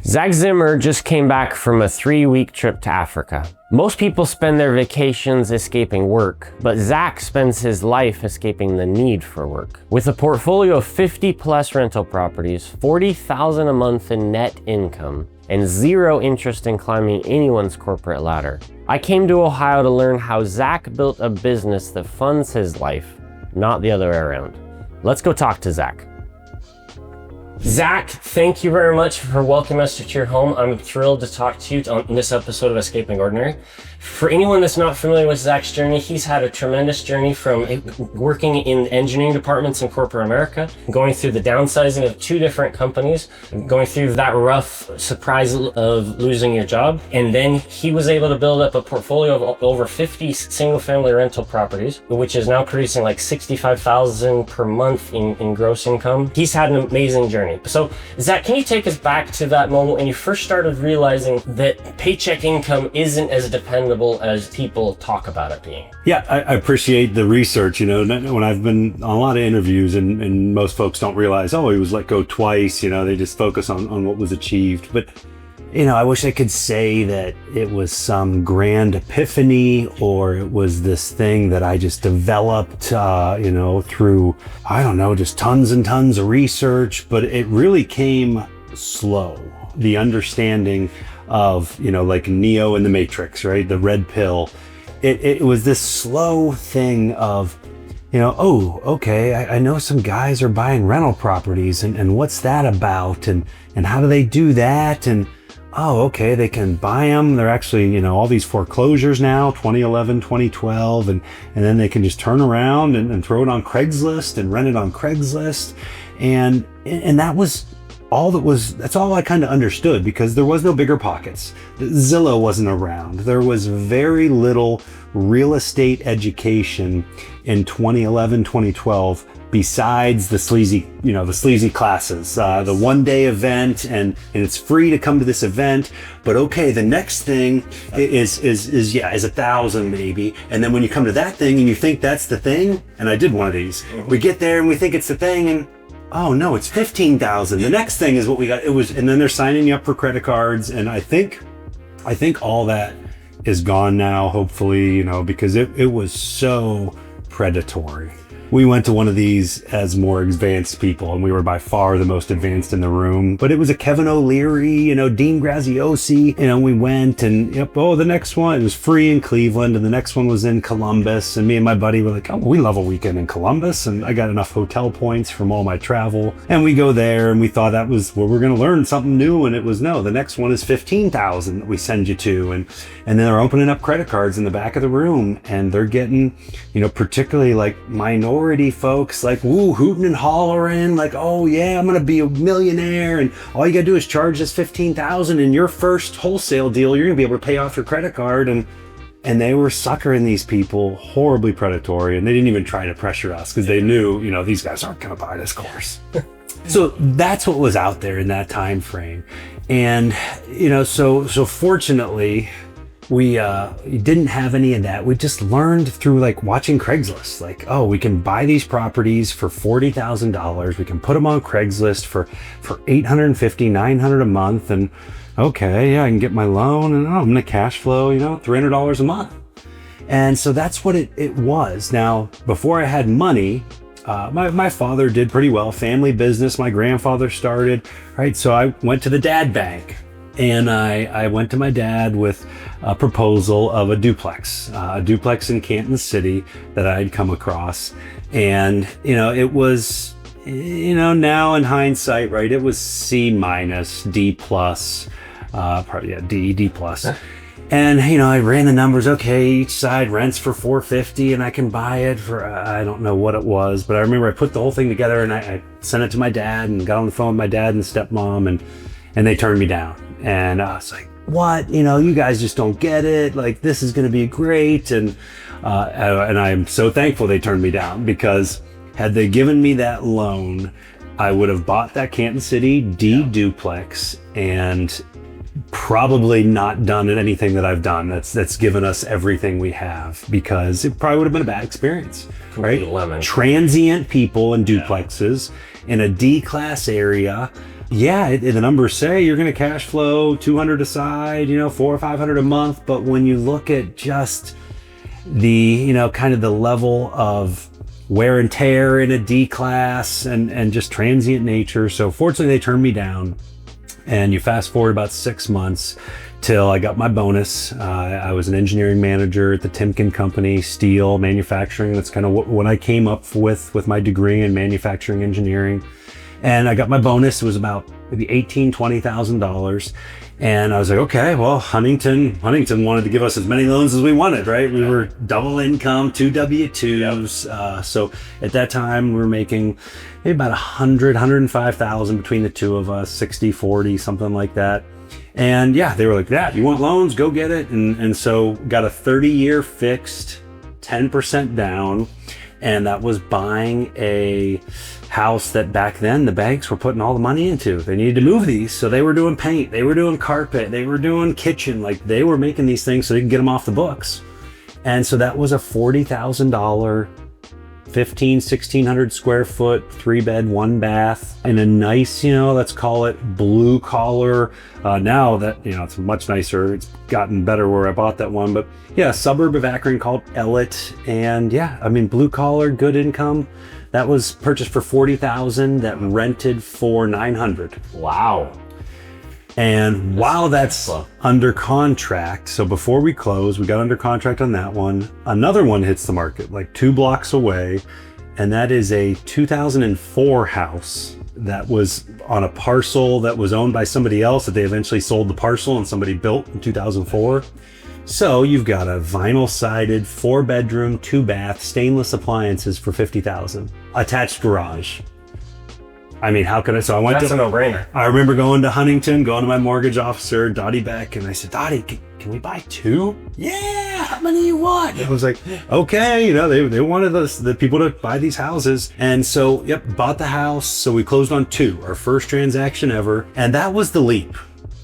Zach Zimmer just came back from a 3-week trip to Africa. Most people spend their vacations escaping work, but Zach spends his life escaping the need for work. With a portfolio of 50 plus rental properties, $40,000 a month in net income, and zero interest in climbing anyone's corporate ladder, I came to Ohio to learn how Zach built a business that funds his life, not the other way around. Let's go talk to Zach. Zach, thank you very much for welcoming us to your home. I'm thrilled to talk to you on this episode of Escaping Ordinary. For anyone that's not familiar with Zach's journey, he's had a tremendous journey from working in engineering departments in corporate America, going through the downsizing of 2 different companies, going through that rough surprise of losing your job. And then he was able to build up a portfolio of over 50 single family rental properties, which is now producing like $65,000 per month in gross income. He's had an amazing journey. So Zach, can you take us back to that moment when you first started realizing that paycheck income isn't as dependable as people talk about it being? Yeah, I appreciate the research. You know, when I've been on a lot of interviews and most folks don't realize, oh, he was let go twice, you know, they just focus on what was achieved. But, you know, I wish I could say that it was some grand epiphany or it was this thing that I just developed, you know, through, I don't know, just tons and tons of research, but it really came slow. The understanding of, you know, like Neo in the Matrix, right? The red pill. It was this slow thing of, you know, oh, okay, I know some guys are buying rental properties and what's that about? And how do they do that? And oh, okay, they can buy them. They're actually, you know, all these foreclosures now, 2011, 2012, and then they can just turn around and throw it on Craigslist and rent it on Craigslist. And that was all that's all I kind of understood because there was no bigger pockets. Zillow wasn't around. There was very little real estate education in 2011, 2012 besides the sleazy classes, the one-day event, and it's free to come to this event. But okay, the next thing is 1,000 maybe, and then when you come to that thing and you think that's the thing, and I did one of these, we get there and we think it's the thing, and oh no, it's 15,000. The next thing is what we got. And then they're signing you up for credit cards, and I think all that is gone now, hopefully, you know, because it was so predatory. We went to one of these as more advanced people, and we were by far the most advanced in the room. But it was a Kevin O'Leary, you know, Dean Graziosi. You know, we went and, the next one, it was free in Cleveland, and the next one was in Columbus. And me and my buddy were like, oh, we love a weekend in Columbus. And I got enough hotel points from all my travel. And we go there, and we thought that was where we're going to learn something new. And it was, no, the next one is 15,000 that we send you to. And then they're opening up credit cards in the back of the room, and they're getting, you know, particularly like minority folks, like woo, hooting and hollering, like, oh yeah, I'm gonna be a millionaire, and all you gotta do is charge this 15,000 in your first wholesale deal, you're gonna be able to pay off your credit card. And they were suckering these people, horribly predatory, and they didn't even try to pressure us because they knew, you know, these guys aren't gonna buy this course. So that's what was out there in that time frame. And you know, so fortunately we didn't have any of that. We just learned through like watching Craigslist, like, oh, we can buy these properties for $40,000. We can put them on Craigslist for $850, $900 a month. And okay, yeah, I can get my loan, and I'm gonna cash flow, you know, $300 a month. And so that's what it was. Now, before I had money, my father did pretty well, family business, my grandfather started, right? So I went to the dad bank. And I went to my dad with a proposal of a duplex in Canton City that I'd come across. And, you know, it was, you know, now in hindsight, right, it was C-, D+, probably, yeah, D+. And, you know, I ran the numbers. Okay, each side rents for $450 and I can buy it for, I don't know what it was, but I remember I put the whole thing together and I sent it to my dad and got on the phone with my dad and stepmom, and they turned me down. And I was like, what? You know, you guys just don't get it. Like, this is going to be great. And I'm so thankful they turned me down, because had they given me that loan, I would have bought that Canton City D duplex and probably not done anything that I've done that's given us everything we have, because it probably would have been a bad experience, right? Transient people in duplexes in a D-class area, Yeah, the numbers say you're going to cash flow 200 aside, 400 or 500 a month. But when you look at just the, kind of the level of wear and tear in a D class and just transient nature. So fortunately they turned me down, and you fast forward about 6 months till I got my bonus. I was an engineering manager at the Timken company, steel manufacturing. That's kind of what I came up with my degree in manufacturing engineering. And I got my bonus. It was about maybe $20,000. And I was like, okay, well, Huntington wanted to give us as many loans as we wanted, right? We were double income, 2 W-2s. So at that time, we were making maybe about 105,000 between the two of us, 60-40, something like that. And yeah, they were like, yeah, you want loans? Go get it. And so got a 30-year fixed, 10% down. And that was buying a house that back then the banks were putting all the money into. They needed to move these, so they were doing paint, they were doing carpet, they were doing kitchen, like they were making these things so they could get them off the books. And so that was a $40,000 1,600 square foot, 3-bed, 1-bath in a nice, let's call it blue collar. Now that, it's much nicer. It's gotten better where I bought that one, but yeah, a suburb of Akron called Ellet. And yeah, blue collar, good income. That was purchased for $40,000, that rented for $900. Wow. And while that's under contract, so before we close, we got under contract on that one. Another one hits the market like 2 blocks away. And that is a 2004 house that was on a parcel that was owned by somebody else that they eventually sold the parcel and somebody built in 2004. So you've got a vinyl sided 4-bedroom, 2-bath, stainless appliances for $50,000, attached garage. How could I? So I went That's a no-brainer. I remember going to Huntington, going to my mortgage officer, Dottie Beck, and I said, Dottie, can we buy 2? Yeah, how many do you want? I was like, okay, they wanted the people to buy these houses. And so, bought the house. So we closed on 2, our first transaction ever. And that was the leap,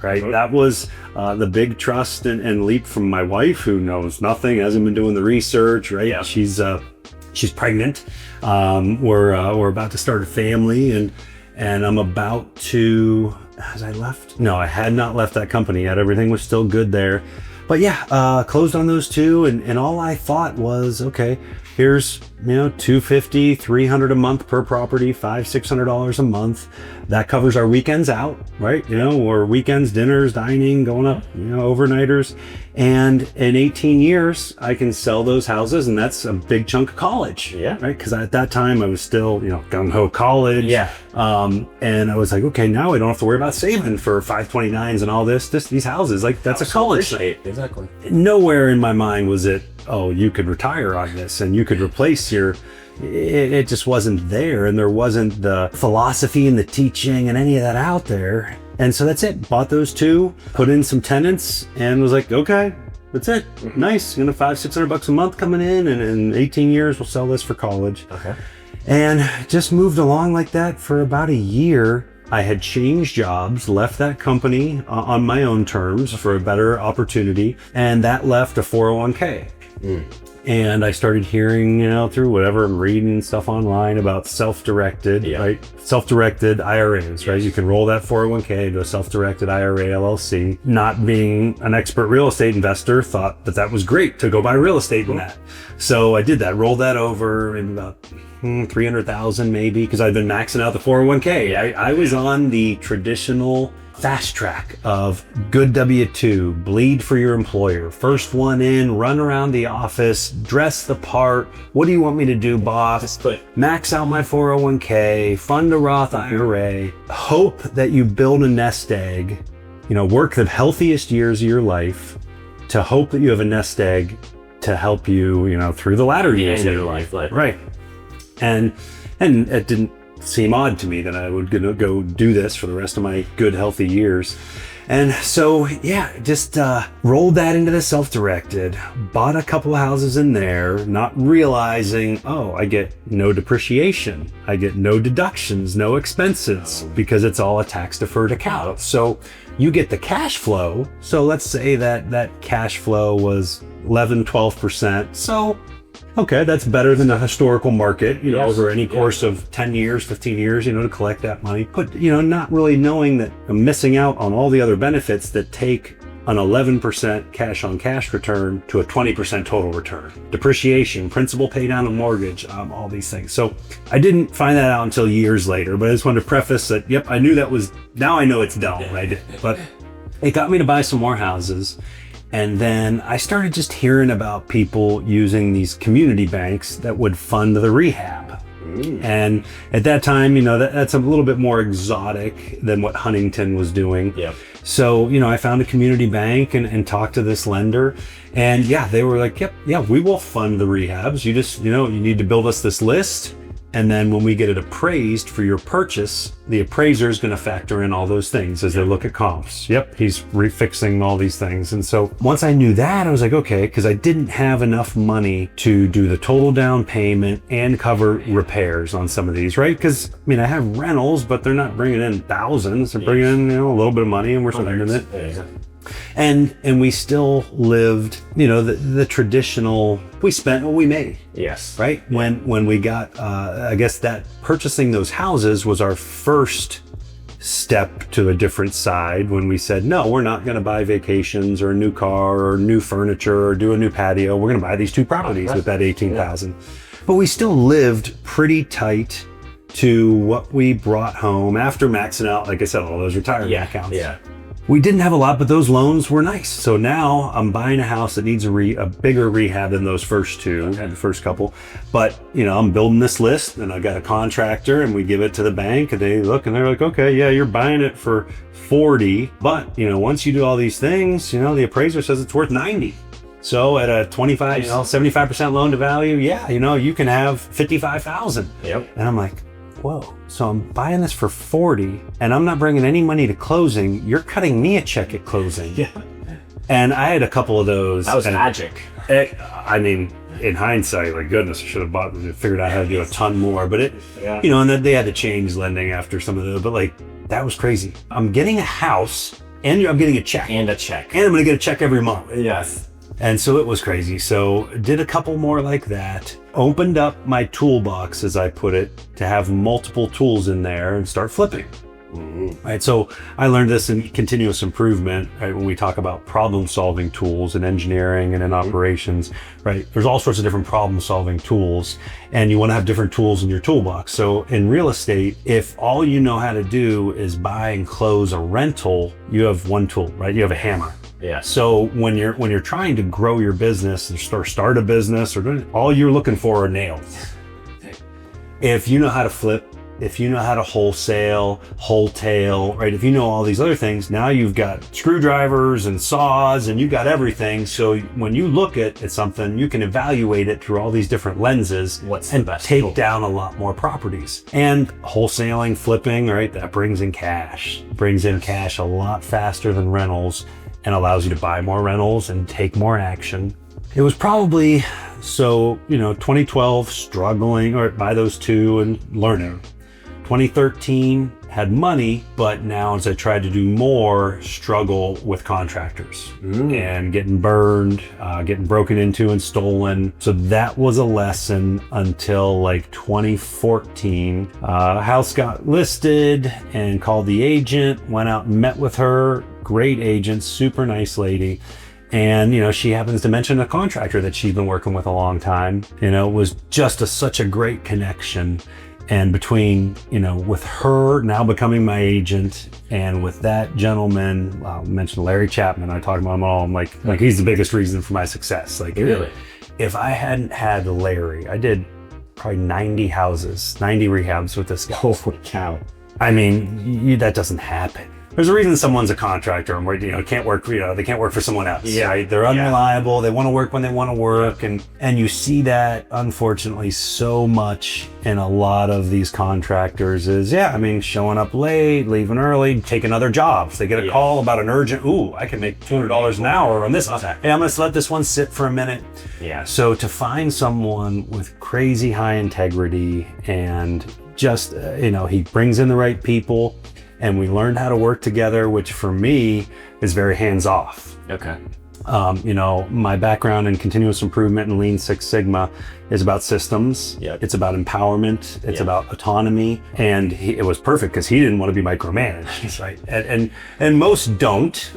right? Mm-hmm. That was the big trust and leap from my wife, who knows nothing, hasn't been doing the research, right? Yeah. She's pregnant. We're about to start a family, and I'm about to, I left? No, I had not left that company yet. Everything was still good there. But yeah, closed on those 2, and all I thought was, okay, here's, $250, $300 a month per property, $500-$600 a month. That covers our weekends out, right? Or weekends, dinners, dining, going up, overnighters. And in 18 years, I can sell those houses, and that's a big chunk of college. Yeah. Right? Because at that time, I was still, gung-ho college. Yeah. And I was like, okay, now I don't have to worry about saving for 529s and all these houses. Like, that's a college site. Exactly. Nowhere in my mind was it, oh, you could retire on this and you could replace it just wasn't there, and there wasn't the philosophy and the teaching and any of that out there. And so that's it. Bought those 2, put in some tenants, and was like, okay, that's it. Mm-hmm. Nice. $500-$600 a month coming in, and in 18 years we'll sell this for college. Okay. And just moved along like that for about a year. I had changed jobs, left that company on my own terms for a better opportunity, and that left a 401k. And I started hearing, through whatever I'm reading stuff online about self-directed, right? Self-directed IRAs, right? You can roll that 401k into a self-directed IRA LLC. Not being an expert real estate investor, thought that was great to go buy real estate in that. So I did that, rolled that over in about 300,000 maybe, because I've been maxing out the 401k. I was on the traditional fast track of good W-2, bleed for your employer, first one in, run around the office, dress the part. What do you want me to do, boss? Max out my 401k, fund a Roth IRA, hope that you build a nest egg, work the healthiest years of your life to hope that you have a nest egg to help you, through the latter years of your life. Right. And it didn't seem odd to me that I would go do this for the rest of my good, healthy years. And so, just rolled that into the self-directed, bought a couple of houses in there, not realizing, I get no depreciation. I get no deductions, no expenses, because it's all a tax-deferred account. So you get the cash flow. So let's say that cash flow was 11, 12%. So okay, that's better than the historical market, Yes. over any course of 10 years, 15 years, to collect that money. But, not really knowing that I'm missing out on all the other benefits that take an 11% cash on cash return to a 20% total return. Depreciation, principal pay down of mortgage, all these things. So I didn't find that out until years later, but I just wanted to preface that, yep, I knew that was, now I know it's dumb, right? But it got me to buy some more houses. And then I started just hearing about people using these community banks that would fund the rehab. And at that time, that's a little bit more exotic than what Huntington was doing. Yep. So, I found a community bank and talked to this lender. And yeah, they were like, yep, yeah, we will fund the rehabs. You just, you need to build us this list. And then when we get it appraised for your purchase, the appraiser is going to factor in all those things as they look at comps. Yep, he's refixing all these things. And so once I knew that, I was like, okay, because I didn't have enough money to do the total down payment and cover repairs on some of these, right? Because, I have rentals, but they're not bringing in thousands. They're bringing in, a little bit of money, and we're spending it. Yeah. And we still lived, the traditional, we spent what we made. Yes. Right? When we got, I guess that purchasing those houses was our first step to a different side when we said, no, we're not going to buy vacations or a new car or new furniture or do a new patio. We're going to buy these two properties with that $18,000. Yeah. But we still lived pretty tight to what we brought home after maxing out, like I said, all those retirement accounts. Yeah. We didn't have a lot, but those loans were nice. So now I'm buying a house that needs a bigger rehab than those first two, the first couple. But, I'm building this list and I got a contractor and we give it to the bank and they look and they're like, okay, yeah, you're buying it for 40. But, once you do all these things, the appraiser says it's worth 90. So at a 25, 75% loan to value, you can have 55,000. Yep. And I'm like, whoa, so I'm buying this for 40 and I'm not bringing any money to closing. You're cutting me a check at closing. Yeah. And I had a couple of those. That was magic. In hindsight, like goodness, I should have figured out how to do a ton more, but and then they had to change lending after some of those, but that was crazy. I'm getting a house and I'm getting a check. And a check. And I'm going to get a check every month. Yes. And so it was crazy. So did a couple more like that, opened up my toolbox, as I put it, to have multiple tools in there and start flipping. Mm-hmm. Right. So I learned this in continuous improvement, right? When we talk about problem solving tools in engineering and in operations, right? There's all sorts of different problem solving tools and you want to have different tools in your toolbox. So in real estate, if all you know how to do is buy and close a rental, you have one tool, right? You have a hammer. Yeah. So when you're trying to grow your business or start a business all you're looking for are nails. If you know how to flip, if you know how to wholesale, wholetail, right? If you know all these other things, now you've got screwdrivers and saws and you've got everything. So when you look at something, you can evaluate it through all these different lenses and take down a lot more properties. And wholesaling, flipping, right? That brings in cash. Brings in cash a lot faster than rentals and allows you to buy more rentals and take more action. It was probably 2012 struggling or buy those two and learning. 2013 had money, but now as I tried to do more, struggle with contractors and getting burned, getting broken into and stolen. So that was a lesson until 2014. House got listed and called the agent, went out and met with her. Great agent, super nice lady. And, she happens to mention a contractor that she's been working with a long time. It was just such a great connection. And between, with her now becoming my agent and with that gentleman, I mentioned Larry Chapman, I talk about him all, I'm like he's the biggest reason for my success. Really? If I hadn't had Larry, I did probably 90 houses, 90 rehabs with this guy. Holy cow. That doesn't happen. There's a reason someone's a contractor and can't work they can't work for someone else. Yeah. Right? They're unreliable. They want to work when they want to work. And you see that unfortunately so much in a lot of these contractors is, showing up late, leaving early, taking other jobs. They get a call about an urgent, I can make $200 an hour on this. Hey, I'm going to let this one sit for a minute. Yeah. So to find someone with crazy high integrity and just, he brings in the right people. And we learned how to work together, which for me is very hands off. Okay. My background in continuous improvement and Lean Six Sigma is about systems. Yep. It's about empowerment. It's about autonomy. And it was perfect because he didn't want to be micromanaged, right? And most don't,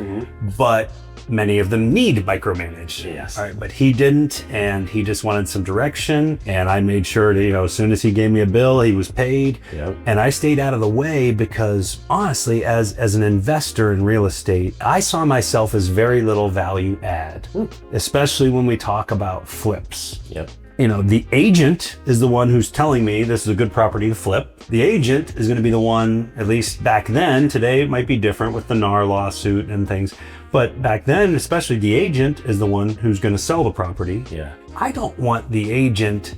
but many of them need micromanaged. Yes. All right, but he didn't, and he just wanted some direction. And I made sure that, as soon as he gave me a bill, he was paid. Yep. And I stayed out of the way because honestly, as an investor in real estate, I saw myself as very little value add, especially when we talk about flips. Yep. The agent is the one who's telling me this is a good property to flip. The agent is going to be the one, at least back then. Today it might be different with the NAR lawsuit and things. But back then, especially, the agent is the one who's going to sell the property. Yeah. I don't want the agent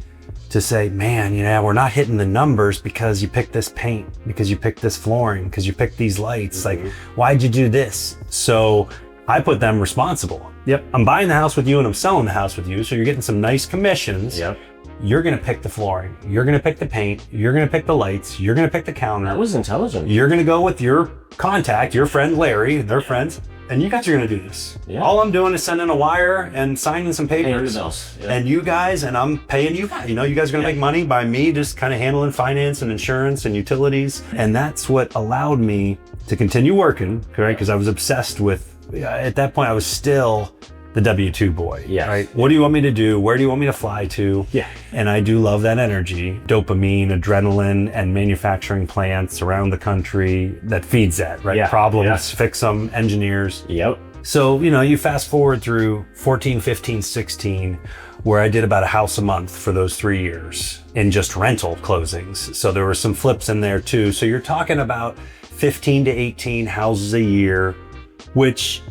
to say, man, we're not hitting the numbers because you picked this paint, because you picked this flooring, because you picked these lights. Like, why'd you do this? So I put them responsible. Yep. I'm buying the house with you and I'm selling the house with you. So you're getting some nice commissions. Yep. You're going to pick the flooring. You're going to pick the paint. You're going to pick the lights. You're going to pick the counter. That was intelligent. You're going to go with your contact, your friend Larry, their friends, and you guys are going to do this. Yeah. All I'm doing is sending a wire and signing some papers. Yep. And you guys, and I'm paying you. You guys are going to make money by me just kind of handling finance and insurance and utilities. And that's what allowed me to continue working, right? Because I was obsessed with, at that point, I was still the W-2 boy. Yeah. Right. What do you want me to do? Where do you want me to fly to? Yeah. And I do love that energy, dopamine, adrenaline, and manufacturing plants around the country that feeds that, right? Yeah. Problems, fix them, engineers. Yep. So, you fast forward through 14, 15, 16, where I did about a house a month for those 3 years in just rental closings. So there were some flips in there too. So you're talking about 15 to 18 houses a year, which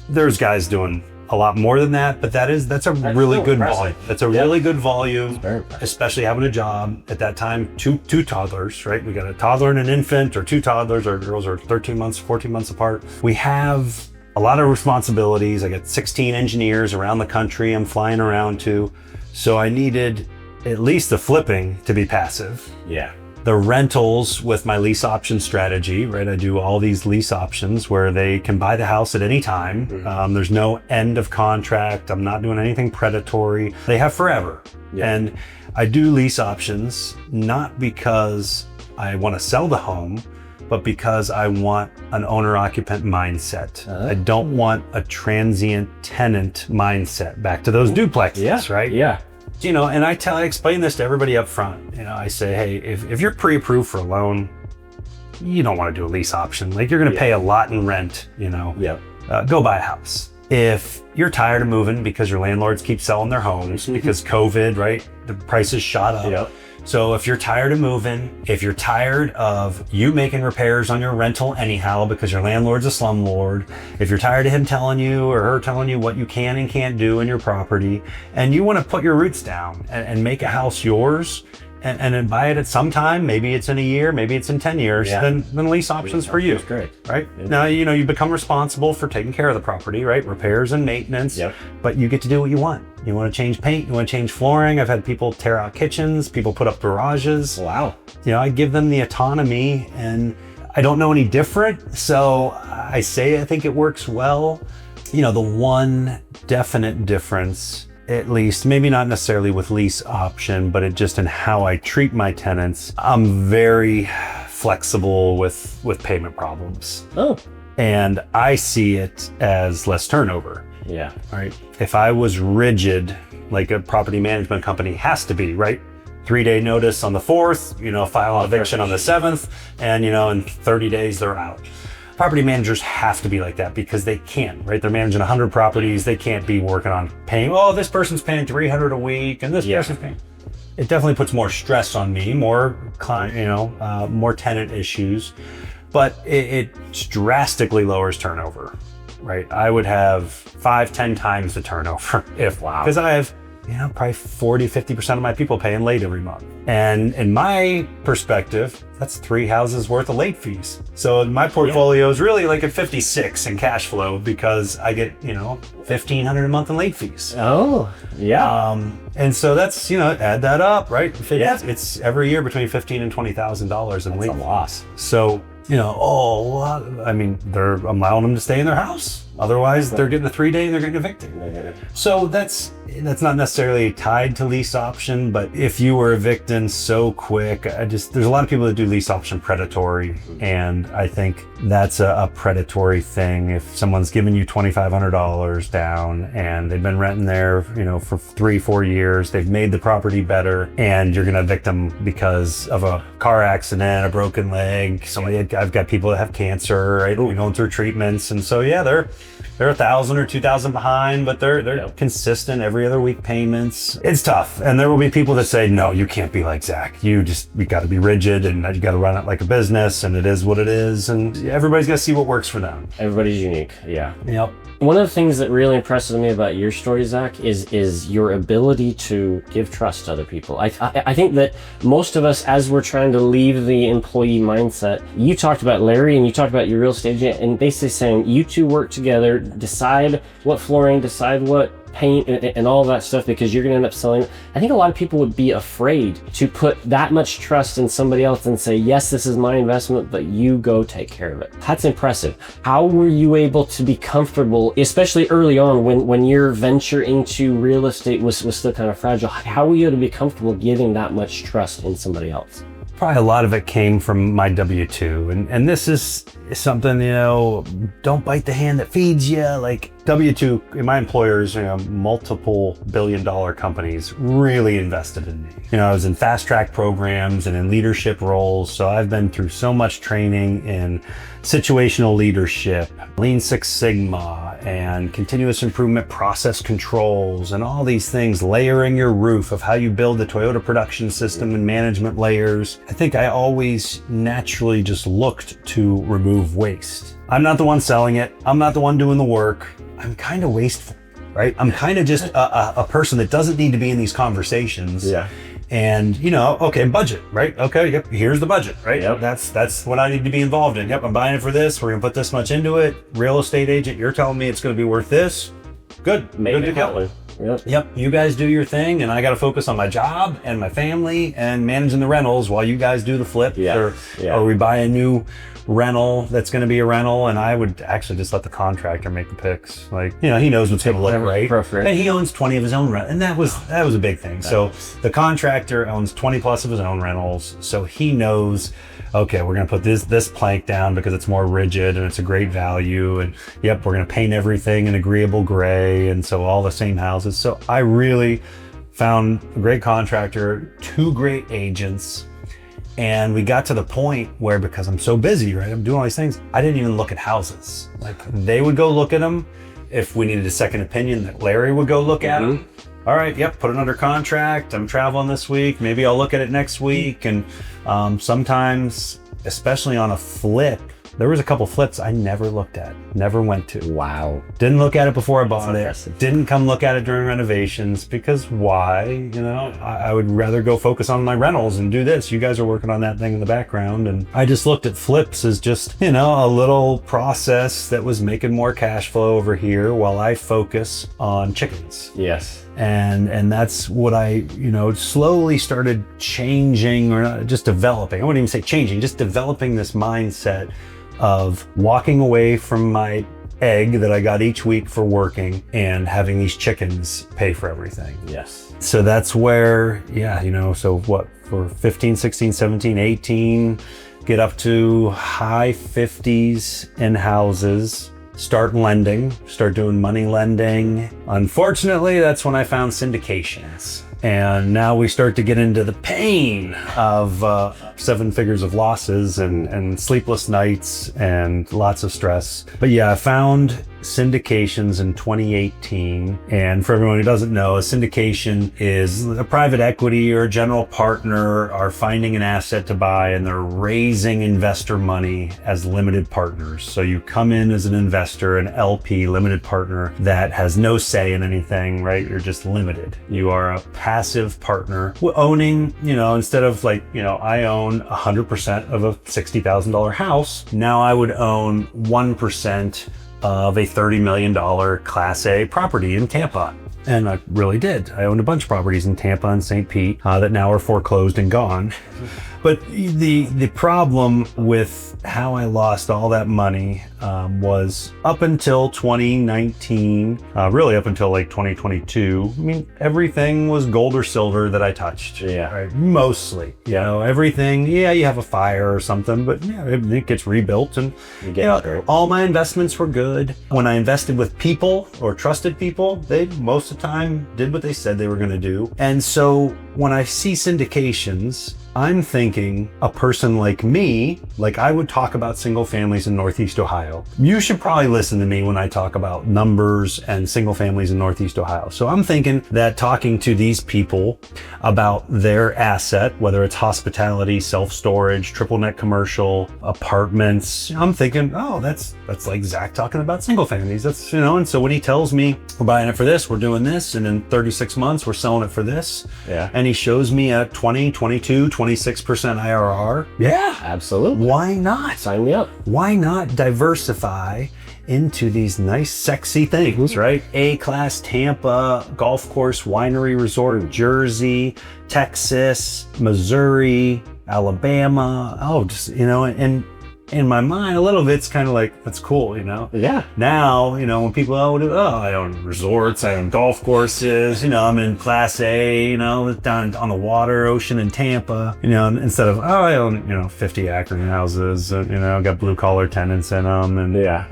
there's guys doing a lot more than that, but that's a really good volume. That's a really good volume, especially having a job at that time. Two toddlers, right? We got a toddler and an infant, or two toddlers. Our girls are 13 months, 14 months apart. We have a lot of responsibilities. I got 16 engineers around the country I'm flying around to. So I needed at least the flipping to be passive. Yeah. The rentals with my lease option strategy, right? I do all these lease options where they can buy the house at any time. There's no end of contract. I'm not doing anything predatory. They have forever. Yeah. And I do lease options not because I want to sell the home, but because I want an owner-occupant mindset. I don't want a transient tenant mindset. Back to those duplexes, right? Yeah. And I explain this to everybody up front. I say, hey, if you're pre-approved for a loan, you don't want to do a lease option. Like, you're going to pay a lot in rent, go buy a house. If you're tired of moving because your landlords keep selling their homes because COVID, right? The prices shot up. Yep. So if you're tired of moving, if you're tired of you making repairs on your rental anyhow because your landlord's a slumlord, if you're tired of him telling you or her telling you what you can and can't do in your property, and you want to put your roots down and make a house yours, and then buy it at some time, maybe it's in a year, maybe it's in 10 years, then lease options for you. That's great. Right? Yeah. Now, you become responsible for taking care of the property, right? Repairs and maintenance, but you get to do what you want. You want to change paint, you want to change flooring. I've had people tear out kitchens, people put up garages. Wow. I give them the autonomy, and I don't know any different. So I think it works well. The one definite difference, at least, maybe not necessarily with lease option, but it just in how I treat my tenants, I'm very flexible with payment problems. Oh. And I see it as less turnover. Yeah. Right. If I was rigid, like a property management company has to be, right? 3-day notice on the 4th, file an eviction on the 7th, and, in 30 days they're out. Property managers have to be like that because they can't, right? They're managing 100 properties. They can't be working on paying, this person's paying $300 a week and this person's paying. It definitely puts more stress on me, more client, more tenant issues, but it drastically lowers turnover, right? I would have 5-10 times the turnover because I have probably 40-50% of my people paying late every month. And in my perspective, that's 3 houses worth of late fees. So my portfolio is really like at 56 in cash flow because I get, $1,500 a month in late fees. Oh, yeah. And so that's, add that up, right? It's every year between $15,000 and $20,000 in late That's a loss. So, I'm allowing them to stay in their house. Otherwise, they're getting a 3-day and they're getting evicted. So that's not necessarily tied to lease option, but if you were evicting so quick, there's a lot of people that do lease option predatory, and I think that's a predatory thing. If someone's giving you $2,500 down and they've been renting there, for 3-4 years, they've made the property better, and you're going to evict them because of a car accident, a broken leg. I've got people that have cancer, right? We're going through treatments, and so yeah, they're $1,000 or $2,000 behind, but they're consistent every other week payments. It's tough, and there will be people that say, no, you can't be like Zach. You got to be rigid, and you got to run it like a business, and it is what it is, and everybody's got to see what works for them. Everybody's unique. Yeah. Yep. One of the things that really impresses me about your story, Zach, is your ability to give trust to other people. I think that most of us, as we're trying to leave the employee mindset, you talked about Larry and you talked about your real estate agent, and basically saying you two work together, decide what flooring, decide what paint and all that stuff, because you're going to end up selling. I think a lot of people would be afraid to put that much trust in somebody else and say, yes, this is my investment, but you go take care of it. That's impressive. How were you able to be comfortable, especially early on when your venture into real estate was still kind of fragile? How were you able to be comfortable giving that much trust in somebody else? Probably a lot of it came from my W-2, and this is something, don't bite the hand that feeds you. Like W-2, my employers, multiple billion-dollar companies really invested in me. I was in fast track programs and in leadership roles, so I've been through so much training in situational leadership, Lean Six Sigma, and continuous improvement process controls, and all these things, layering your roof of how you build the Toyota production system and management layers. I think I always naturally just looked to remove waste. I'm not the one selling it. I'm not the one doing the work. I'm kind of wasteful, right? I'm kind of just a person that doesn't need to be in these conversations. Yeah. And, okay, budget, right? Okay, yep, here's the budget, right? Yep. That's what I need to be involved in. Yep, I'm buying it for this. We're gonna put this much into it. Real estate agent, you're telling me it's gonna be worth this. Good. Maybe Good to go. Yep, you guys do your thing, and I got to focus on my job and my family and managing the rentals while you guys do the flip. Or we buy a new rental that's going to be a rental, and I would actually just let the contractor make the picks. Like, he knows what's going to look right. And he owns 20 of his own rentals, and that was a big thing. So the contractor owns 20 plus of his own rentals, so he knows, okay, we're going to put this plank down because it's more rigid and it's a great value, and yep, we're going to paint everything an agreeable gray, and so all the same houses. So I really found a great contractor, 2 great agents, and we got to the point where, because I'm so busy, right, I'm doing all these things, I didn't even look at houses. Like, they would go look at them. If we needed a second opinion, that Larry would go look at them. All right, yep, put it under contract. I'm traveling this week. Maybe I'll look at it next week. And sometimes, especially on a flip, there was a couple flips I never looked at, never went to. Wow. Didn't look at it before I bought it. Impressive. Didn't come look at it during renovations, because why? I would rather go focus on my rentals and do this. You guys are working on that thing in the background. And I just looked at flips as just, a little process that was making more cash flow over here while I focus on chickens. Yes. And that's what I, slowly started changing, or not, just developing. I wouldn't even say changing, just developing this mindset of walking away from my egg that I got each week for working and having these chickens pay for everything. Yes. So that's where, so what, for 15, 16, 17, 18, get up to high 50s in houses. Start lending, start doing money lending. Unfortunately, that's when I found syndications. And now we start to get into the pain of 7 figures of losses and sleepless nights and lots of stress. But yeah, I found syndications in 2018. And for everyone who doesn't know, a syndication is a private equity or a general partner are finding an asset to buy, and they're raising investor money as limited partners. So you come in as an investor, an LP, limited partner, that has no say in anything, right? You're just limited. You are a passive partner owning, instead of I own 100% of a $60,000 house. Now I would own 1% of a $30 million Class A property in Tampa. And I really did. I owned a bunch of properties in Tampa and St. Pete that now are foreclosed and gone. But the problem with how I lost all that money was up until 2019, really up until like 2022. I mean, everything was gold or silver that I touched. Yeah. Right? Mostly, everything. Yeah, you have a fire or something, but yeah, it gets rebuilt, and all my investments were good. When I invested with people or trusted people, they most of the time did what they said they were going to do. And so when I see syndications, I'm thinking a person like me, like I would talk about single families in Northeast Ohio. You should probably listen to me when I talk about numbers and single families in Northeast Ohio. So I'm thinking that talking to these people about their asset, whether it's hospitality, self-storage, triple net commercial, apartments, I'm thinking, oh, that's like Zach talking about single families. That's, and so when he tells me we're buying it for this, we're doing this, and in 36 months, we're selling it for this. Yeah. And he shows me a 20, 22, 26% IRR. Yeah, absolutely. Why not? Sign me up. Why not diversify into these nice, sexy things, right? A-class Tampa, golf course, winery resort, Jersey, Texas, Missouri, Alabama. Oh, just, and in my mind, a little bit's kind of like, that's cool, Yeah. Now, when people, I own resorts, I own golf courses, I'm in Class A, down on the water, ocean in Tampa, instead of, I own, 50 Akron houses, I've got blue collar tenants in them. And yeah,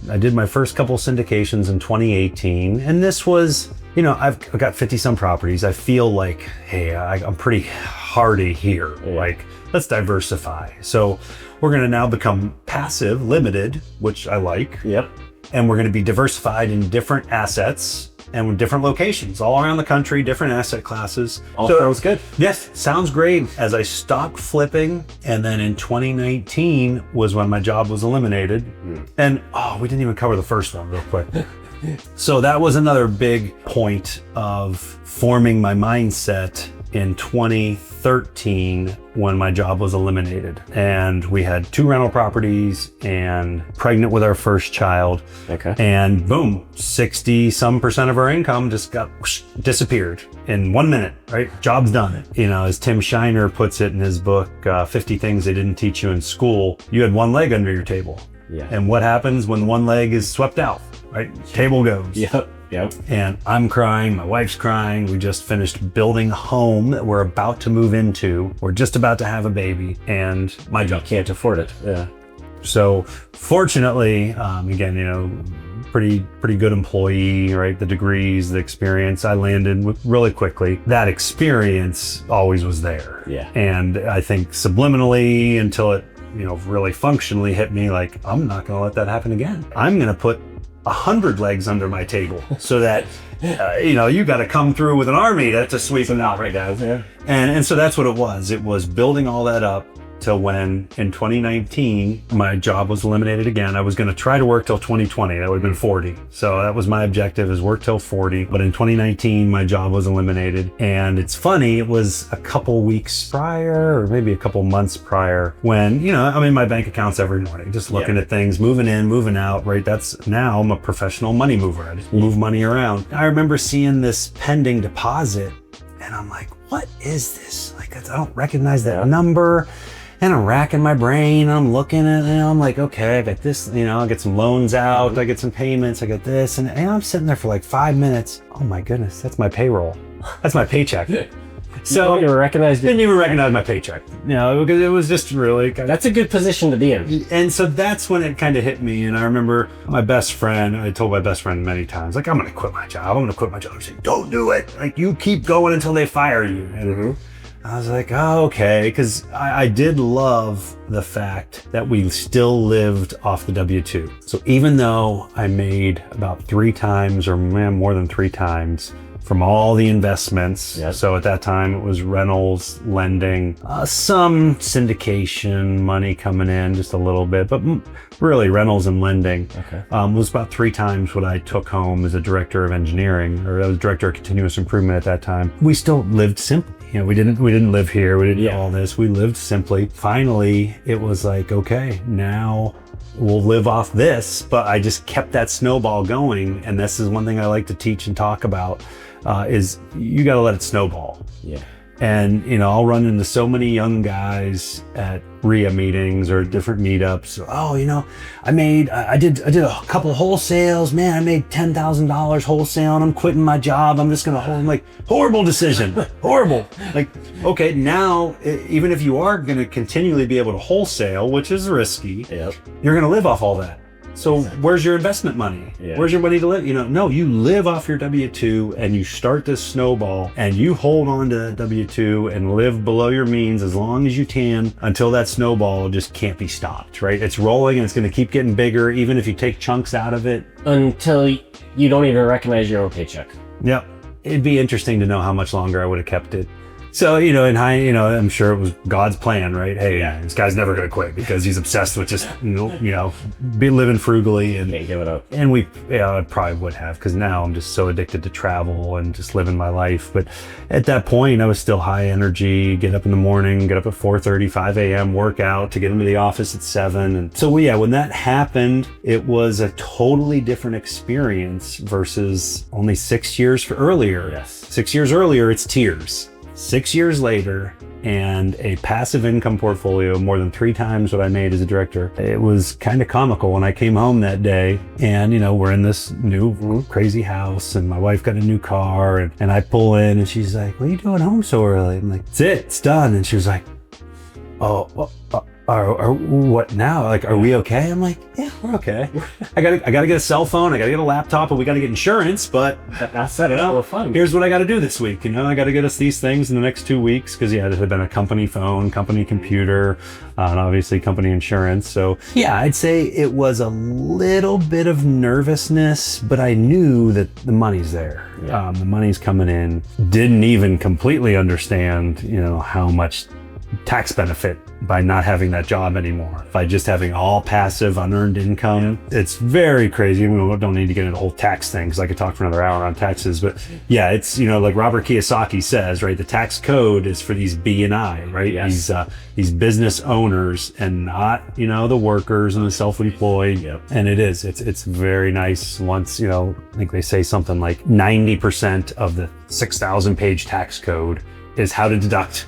I did my first couple syndications in 2018. And this was, I've got 50 some properties. I feel like, hey, I'm pretty hardy here. Yeah. Like, let's diversify. So we're going to now become passive, limited, which I like. Yep. And we're going to be diversified in different assets and with different locations all around the country, different asset classes. All sounds good. Yes, sounds great. As I stopped flipping, and then in 2019 was when my job was eliminated. And we didn't even cover the first one real quick. So that was another big point of forming my mindset in 2013 when my job was eliminated, and we had 2 rental properties and pregnant with our first child. Okay. And boom, 60% of our income just got disappeared in 1 minute, right? Job's done. As Tim Shiner puts it in his book, 50 Things They Didn't Teach You in School, you had one leg under your table. Yeah. And what happens when one leg is swept out, right? Table goes. Yep. And I'm crying, my wife's crying. We just finished building a home that we're about to move into. We're just about to have a baby, and my job can't afford it. Yeah. So fortunately, again, pretty good employee, right? The degrees, the experience, I landed really quickly. That experience always was there. Yeah. And I think subliminally, until it, really functionally hit me, like, I'm not going to let that happen again. I'm going to put 100 legs under my table so that you got to come through with an army to sweep them out right now. Yeah. And so that's what it was. It was building all that up till when in 2019 my job was eliminated again. I was going to try to work till 2020. That would have been 40. So that was my objective, is work till 40. But in 2019 my job was eliminated. And it's funny, it was a couple weeks prior, or maybe a couple months prior, when I'm in my bank accounts every morning just looking at things, moving in, moving out, right? Now I'm a professional money mover. I just move money around. I remember seeing this pending deposit, and I'm like, what is this? Like, I don't recognize that number. And I'm racking my brain, I'm looking at it, and I'm like, okay, I got this, I get some loans out, I get some payments, I got this, and I'm sitting there for like 5 minutes. Oh my goodness, that's my payroll. That's my paycheck. So you didn't even recognize my paycheck. Because it was just really that's a good position to be in. And so that's when it kind of hit me. And I remember my best friend, I told my best friend many times, like, I'm going to quit my job. She's like, don't do it. Like, you keep going until they fire you. And I was like, oh, okay. Because I did love the fact that we still lived off the W-2. So even though I made about 3 times, or more than 3 times, from all the investments. Yep. So at that time it was rentals, lending, some syndication money coming in just a little bit, but really rentals and lending. Okay. Was about 3 times what I took home as a director of engineering, or I was director of continuous improvement at that time. We still lived simply. We didn't live here. We didn't do all this. We lived simply. Finally, it was like, okay, now we'll live off this, but I just kept that snowball going. And this is one thing I like to teach and talk about, is you got to let it snowball. Yeah. And, you know, I'll run into so many young guys at RIA meetings or different meetups. Oh, you know, I did a couple wholesales. Man, I made $10,000 wholesale and I'm quitting my job. I'm just going to hold. I'm like, horrible decision. Horrible. Like, okay, now, even if you are going to continually be able to wholesale, which is risky, Yep. you're going to live off all that. So where's your investment money? Yeah. Where's your money to live? You know, no, you live off your W-2 and you start this snowball and you hold on to that W-2 and live below your means as long as you can until that snowball just can't be stopped, right? It's rolling and it's going to keep getting bigger even if you take chunks out of it. Until you don't even recognize your own paycheck. Yep. It'd be interesting to know how much longer I would have kept it. So, you know, I'm sure it was God's plan, right? Hey, this guy's never going to quit because he's obsessed with just, be living frugally and Can't give it up. And I probably would have, because now I'm just so addicted to travel and just living my life. But at that point, I was still high energy, get up in the morning, get up at 4:30, 5 a.m., work out to get into the office at 7. And so, when that happened, it was a totally different experience versus only 6 years earlier. Yes. 6 years earlier, it's tears. 6 years later, and a passive income portfolio more than 3 times what I made as a director. It was kind of comical when I came home that day and, we're in this new crazy house and my wife got a new car and I pull in and she's like, what are you doing home so early? I'm like, that's it, it's done. And she was like, what now? Like, are we okay? I'm like, yeah, we're okay. I gotta get a cell phone, I gotta get a laptop, and we gotta get insurance, but That's set it up. Well, fun. here's what I gotta do this week. I gotta get us these things in the next 2 weeks, because there had been a company phone, company computer, and obviously company insurance. So I'd say it was a little bit of nervousness, but I knew that the money's there. Yeah. The money's coming in. Didn't even completely understand, how much tax benefit by not having that job anymore, by just having all passive unearned income. It's very crazy. We don't need to get into the whole tax thing because I could talk for another hour on taxes, but it's like Robert Kiyosaki says, right, the tax code is for these B and I, right? Yes. These business owners and not the workers and the self-employed. Yep. And it's very nice once I think they say something like 90% of the 6,000 page tax code is how to deduct,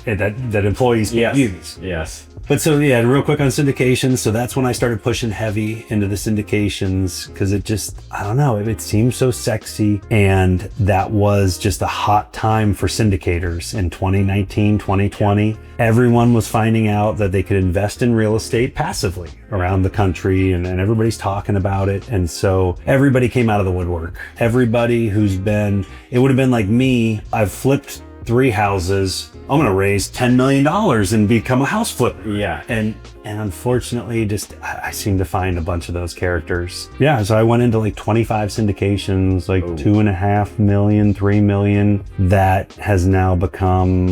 that employees can use. Yes. But so, real quick on syndications. So that's when I started pushing heavy into the syndications because it just, I don't know, it seemed so sexy. And that was just a hot time for syndicators in 2019, 2020. Everyone was finding out that they could invest in real estate passively around the country and everybody's talking about it. And so everybody came out of the woodwork. Everybody it would have been like me, I've flipped 3 houses. I'm going to raise $10 million and become a house flipper. Yeah. And unfortunately, I seem to find a bunch of those characters. Yeah. So I went into like 25 syndications, like 2.5 million, 3 million. That has now become,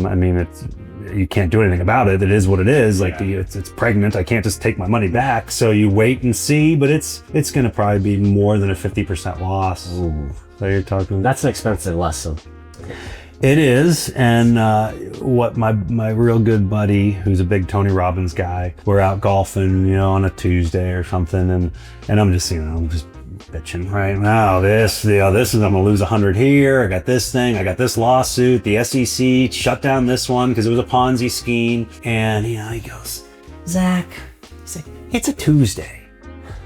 you can't do anything about it. It is what it is. Like it's pregnant. I can't just take my money back. So you wait and see, but it's going to probably be more than a 50% loss. Ooh. So you're talking. That's an expensive lesson. It is, and what my real good buddy, who's a big Tony Robbins guy, we're out golfing, on a Tuesday or something, and I'm just, I'm just bitching right now. This is, I'm gonna lose 100 here. I got this thing. I got this lawsuit. The SEC shut down this one because it was a Ponzi scheme. And he goes, Zach, it's a Tuesday.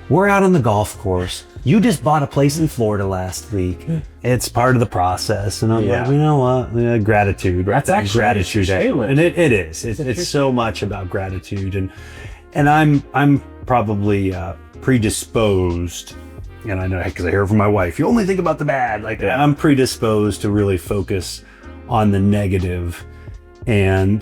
We're out on the golf course. You just bought a place in Florida last week. It's part of the process. And I'm like, you know what? Gratitude. That's actually gratitude. And it is. It's so much about gratitude. And I'm probably predisposed, and I know because I hear it from my wife, you only think about the bad. I'm predisposed to really focus on the negative. And,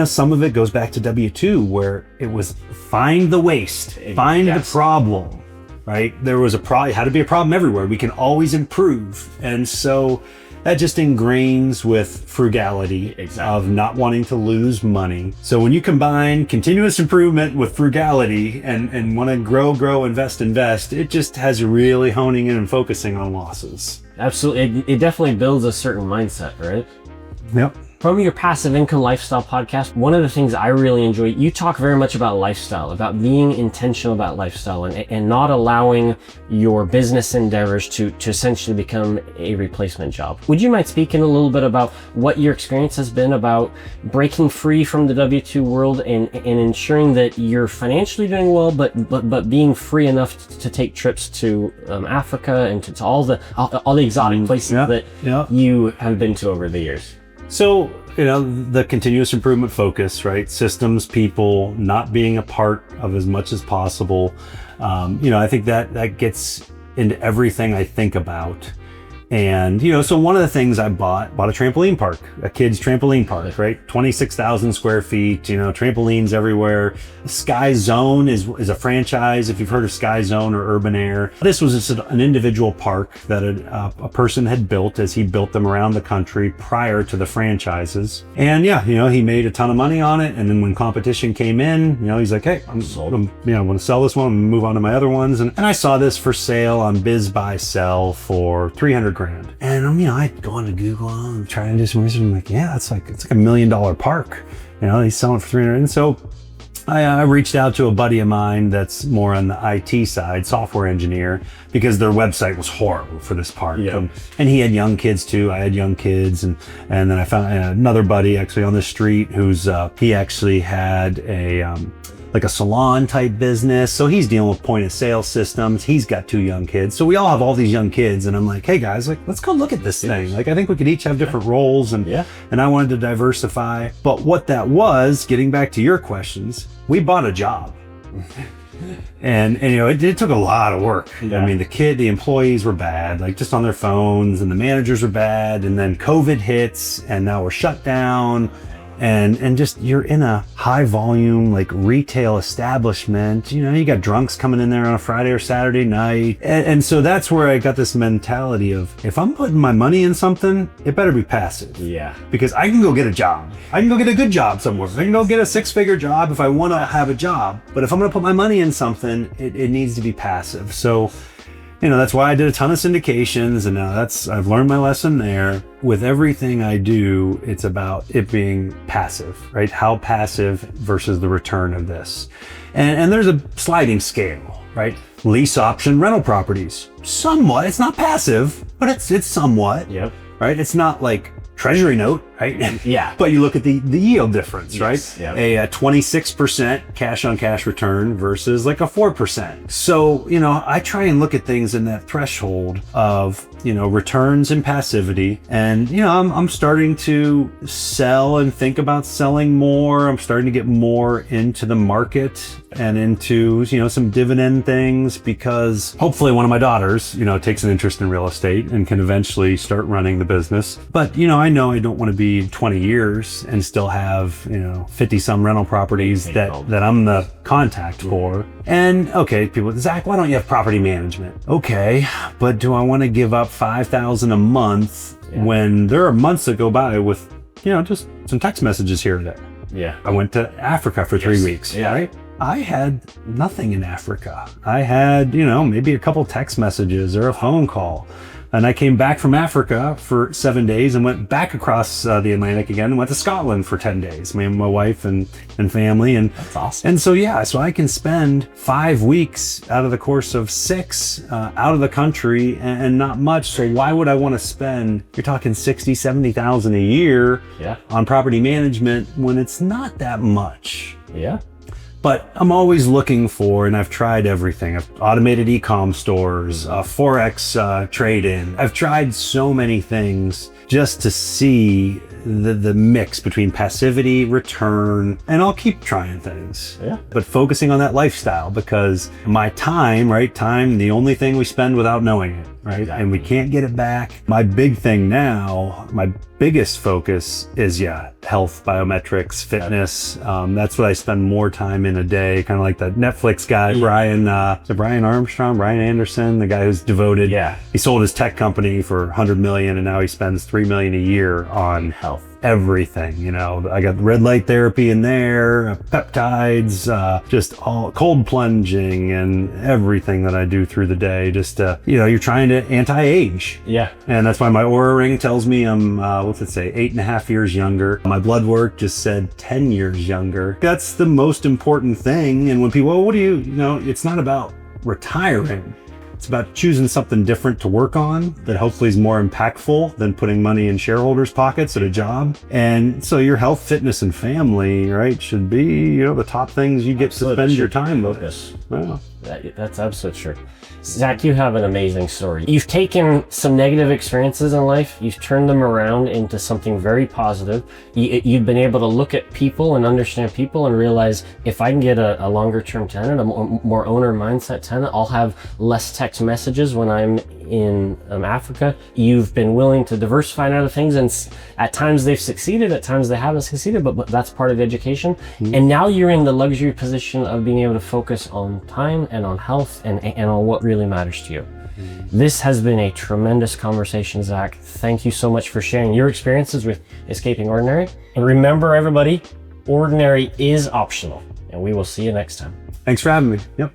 some of it goes back to W-2, where it was find the waste, find the problem. Right? There was had to be a problem everywhere. We can always improve. And so that just ingrains with frugality of not wanting to lose money. So when you combine continuous improvement with frugality and want to grow, invest, it just has really honing in and focusing on losses. Absolutely. It definitely builds a certain mindset, right? Yep. From your passive income lifestyle podcast, one of the things I really enjoy, you talk very much about lifestyle, about being intentional about lifestyle and not allowing your business endeavors to essentially become a replacement job. Would you mind speaking a little bit about what your experience has been about breaking free from the W-2 world and ensuring that you're financially doing well, but being free enough to take trips to Africa and to all the exotic places that you have been to over the years? So, the continuous improvement focus, right? Systems, people, not being a part of as much as possible. I think that gets into everything I think about. And, so one of the things I bought a trampoline park, a kid's trampoline park, right? 26,000 square feet, trampolines everywhere. Sky Zone is a franchise, if you've heard of Sky Zone or Urban Air. This was just an individual park that a person had built as he built them around the country prior to the franchises. And he made a ton of money on it. And then when competition came in, he's like, hey, I'm want to sell this one and move on to my other ones. And I saw this for sale on Biz Buy Sell for $300,000. And I go on to Google and try and do some research. I'm like, it's like $1 million park. He's selling it for $300,000. And so I reached out to a buddy of mine that's more on the IT side, software engineer, because their website was horrible for this park. And he had young kids too. I had young kids, and then I found another buddy actually on the street who's he actually had a salon type business. So he's dealing with point of sale systems. He's got 2 young kids. So we all have all these young kids. And I'm like, hey guys, let's go look at this thing. I think we could each have different roles and I wanted to diversify. But what that was, getting back to your questions, we bought a job. And it took a lot of work. I mean, the employees were bad, just on their phones, and the managers were bad. And then COVID hits and now we're shut down. And just you're in a high volume retail establishment, you got drunks coming in there on a Friday or Saturday night. And so that's where I got this mentality of, if I'm putting my money in something, it better be passive. Because I can go get a job. I can go get a good job somewhere. I can go get a 6-figure job if I want to have a job. But if I'm going to put my money in something, it needs to be passive. So that's why I did a ton of syndications, and now I've learned my lesson there. With everything I do, it's about it being passive, right? How passive versus the return of this. And there's a sliding scale, right? Lease option rental properties. Somewhat, it's not passive, but it's somewhat, right? It's not like treasury note, right? But you look at the yield difference, right? A 26% cash on cash return versus a 4%. So, I try and look at things in that threshold of, returns and passivity. And, I'm starting to sell and think about selling more. I'm starting to get more into the market and into, some dividend things, because hopefully one of my daughters, takes an interest in real estate and can eventually start running the business. But, I know I don't want to be 20 years and still have, 50 some rental properties that I'm the contact for. And okay, people, Zach, why don't you have property management? Okay, but do I want to give up $5,000 a month when there are months that go by with, just some text messages here and there? I went to Africa for 3 weeks, right? I had nothing in Africa. I had, maybe a couple text messages or a phone call. And I came back from Africa for 7 days and went back across the Atlantic again and went to Scotland for 10 days. Me and my wife and family. And that's awesome. And so, so I can spend 5 weeks out of the course of 6 out of the country and not much. So why would I want to spend, you're talking 60, 70,000 a year on property management when it's not that much? But I'm always looking for, and I've tried everything. I've automated e-com stores, Forex trade-in. I've tried so many things just to see the mix between passivity, return, and I'll keep trying things. But focusing on that lifestyle, because my time, the only thing we spend without knowing it, right? And we can't get it back. My big thing now, my biggest focus is health, biometrics, fitness. That's what I spend more time in a day, kind of like the Netflix guy, Brian Anderson, the guy who's devoted. He sold his tech company for $100 million and now he spends $3 million a year on health. health. Everything, you know, I got red light therapy in there, peptides, just all cold plunging and everything that I do through the day. Just, you know, you're trying to anti-age. Yeah. And that's why my Aura ring tells me I'm, what's it say, 8.5 years younger. My blood work just said 10 years younger. That's the most important thing. And when people, oh, what do you know, it's not about retiring. It's about choosing something different to work on that hopefully is more impactful than putting money in shareholders' pockets at a job. And so your health, fitness, and family, right, should be, you know, the top things you get to spend your time with. Wow. That's absolutely true. Zach, you have an amazing story. You've taken some negative experiences in life, you've turned them around into something very positive. You've been able to look at people and understand people and realize if I can get a longer term tenant, a more owner mindset tenant, I'll have less text messages when I'm in Africa. You've been willing to diversify into other things, and at times they've succeeded, at times they haven't succeeded, but that's part of education. And now you're in the luxury position of being able to focus on time and on health and on what really matters to you. This has been a tremendous conversation, Zach. Thank you so much for sharing your experiences with Escaping Ordinary. And remember, everybody, ordinary is optional, and we will see you next time. Thanks for having me. Yep.